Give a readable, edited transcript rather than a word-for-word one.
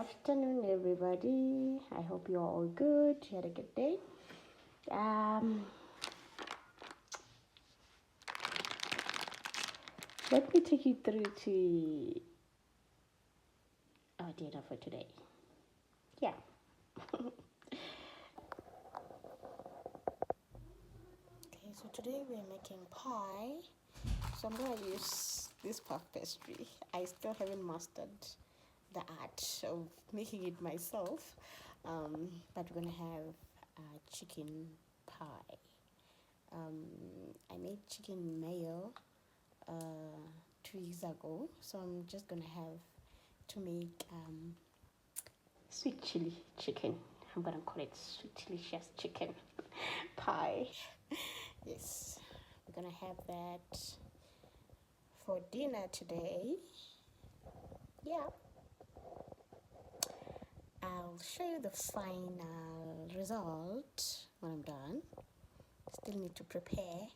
afternoon, everybody. I hope you're all good. You had a good day. Let me take you through to our dinner for today. Yeah. Okay, so today we're making pie. So I'm gonna use this puff pastry. I still haven't mastered the art of making it myself, but we're gonna have chicken pie. I made chicken mayo 2 weeks ago, so I'm just gonna have to make sweet chili chicken. I'm gonna call it sweet delicious chicken pie. Yes, we're gonna have that for dinner today. Yeah, I'll show you the final result when I'm done. Still need to prepare